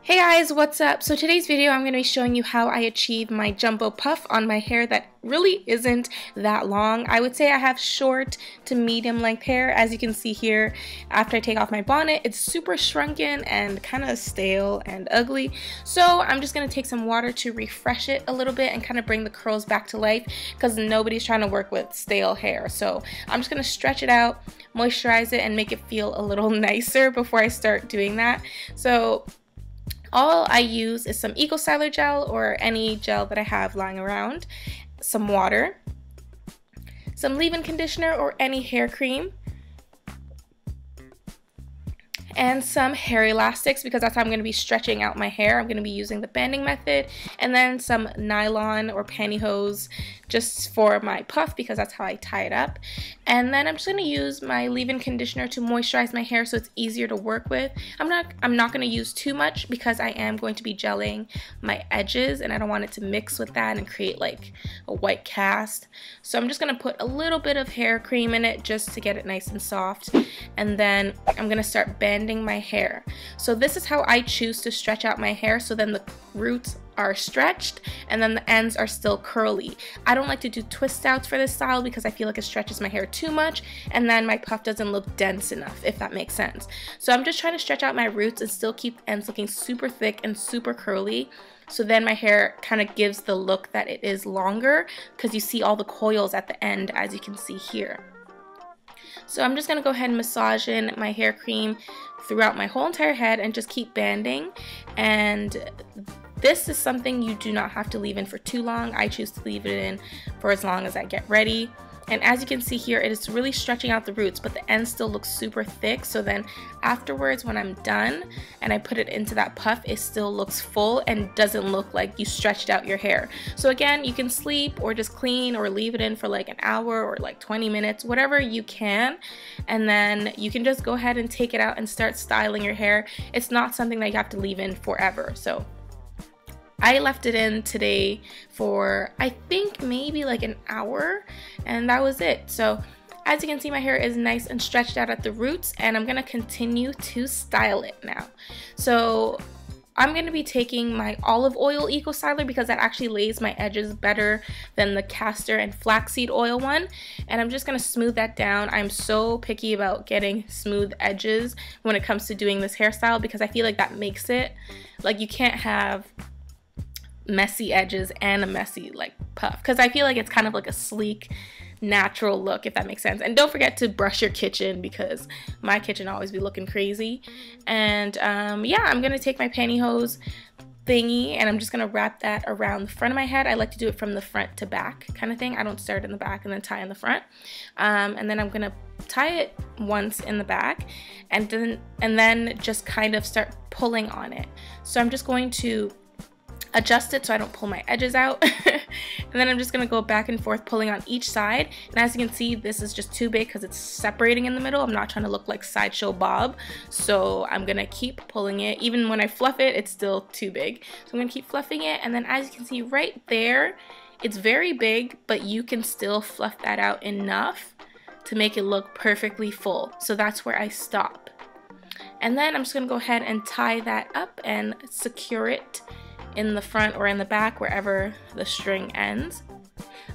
Hey guys, what's up? So today's video I'm going to be showing you how I achieve my jumbo puff on my hair that really isn't that long. I would say I have short to medium length hair. As you can see here, after I take off my bonnet, it's super shrunken and kind of stale and ugly. So I'm just going to take some water to refresh it a little bit and kind of bring the curls back to life because nobody's trying to work with stale hair. So I'm just going to stretch it out, moisturize it, and make it feel a little nicer before I start doing that. So all I use is some Eco Styler gel or any gel that I have lying around, some water, some leave-in conditioner or any hair cream, and some hair elastics because that's how I'm going to be stretching out my hair. I'm going to be using the banding method, and then some nylon or pantyhose just for my puff because that's how I tie it up. And then I'm just going to use my leave-in conditioner to moisturize my hair so it's easier to work with. I'm not going to use too much because I am going to be gelling my edges and I don't want it to mix with that and create like a white cast. So I'm just going to put a little bit of hair cream in it just to get it nice and soft. And then I'm going to start banding my hair. So this is how I choose to stretch out my hair, so then the roots are stretched and then the ends are still curly. I don't like to do twist outs for this style because I feel like it stretches my hair too much and then my puff doesn't look dense enough, if that makes sense. So I'm just trying to stretch out my roots and still keep the ends looking super thick and super curly, so then my hair kind of gives the look that it is longer because you see all the coils at the end, as you can see here. So I'm just going to go ahead and massage in my hair cream throughout my whole entire head and just keep banding. And this is something you do not have to leave in for too long. I choose to leave it in for as long as I get ready. And as you can see here, it is really stretching out the roots, but the ends still look super thick. So then afterwards, when I'm done and I put it into that puff, it still looks full and doesn't look like you stretched out your hair. So again, you can sleep or just clean or leave it in for like an hour or like 20 minutes, whatever you can. And then you can just go ahead and take it out and start styling your hair. It's not something that you have to leave in forever. So I left it in today for I think maybe like an hour, and that was it. So as you can see, my hair is nice and stretched out at the roots, and I'm going to continue to style it now. So I'm going to be taking my olive oil Eco Styler because that actually lays my edges better than the castor and flaxseed oil one, and I'm just going to smooth that down. I'm so picky about getting smooth edges when it comes to doing this hairstyle because I feel like that makes it, like, you can't have messy edges and a messy like puff because I feel like it's kind of like a sleek natural look, if that makes sense. And don't forget to brush your kitchen because my kitchen always be looking crazy. And yeah, I'm gonna take my pantyhose thingy and I'm just gonna wrap that around the front of my head. I like to do it from the front to back kind of thing. I don't start in the back and then tie in the front. And then I'm gonna tie it once in the back and then just kind of start pulling on it. So I'm just going to adjust it so I don't pull my edges out. And then I'm just going to go back and forth pulling on each side, and as you can see, this is just too big because it's separating in the middle. I'm not trying to look like Sideshow Bob, so I'm going to keep pulling it. Even when I fluff it, it's still too big, so I'm going to keep fluffing it. And then as you can see right there, it's very big, but you can still fluff that out enough to make it look perfectly full. So that's where I stop. And then I'm just going to go ahead and tie that up and secure it in the front or in the back, wherever the string ends.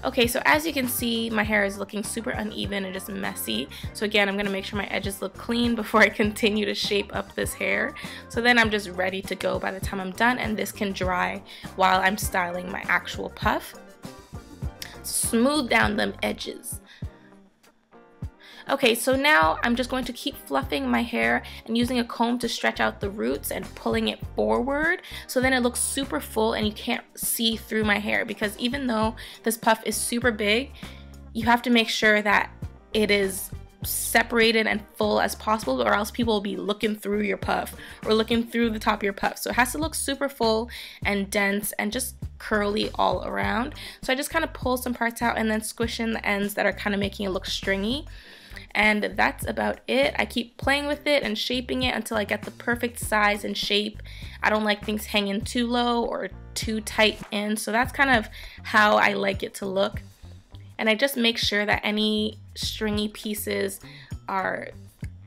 Okay, so as you can see, my hair is looking super uneven and just messy. So again, I'm going to make sure my edges look clean before I continue to shape up this hair. So then I'm just ready to go by the time I'm done, and this can dry while I'm styling my actual puff. Smooth down them edges. Okay, so now I'm just going to keep fluffing my hair and using a comb to stretch out the roots and pulling it forward, so then it looks super full and you can't see through my hair, because even though this puff is super big, you have to make sure that it is separated and full as possible, or else people will be looking through your puff or looking through the top of your puff. So it has to look super full and dense and just curly all around. So I just kind of pull some parts out and then squish in the ends that are kind of making it look stringy. And that's about it. I keep playing with it and shaping it until I get the perfect size and shape. I don't like things hanging too low or too tight in, so that's kind of how I like it to look. And I just make sure that any stringy pieces are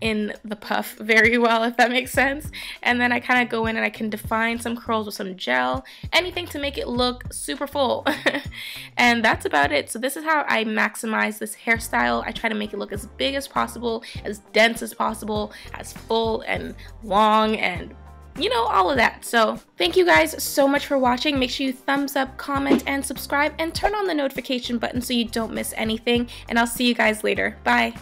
in the puff very well, if that makes sense. And then I kind of go in and I can define some curls with some gel, anything to make it look super full. And that's about it. So this is how I maximize this hairstyle. I try to make it look as big as possible, as dense as possible, as full and long, and you know, all of that. So thank you guys so much for watching. Make sure you thumbs up, comment, and subscribe, and turn on the notification button so you don't miss anything. And I'll see you guys later. Bye.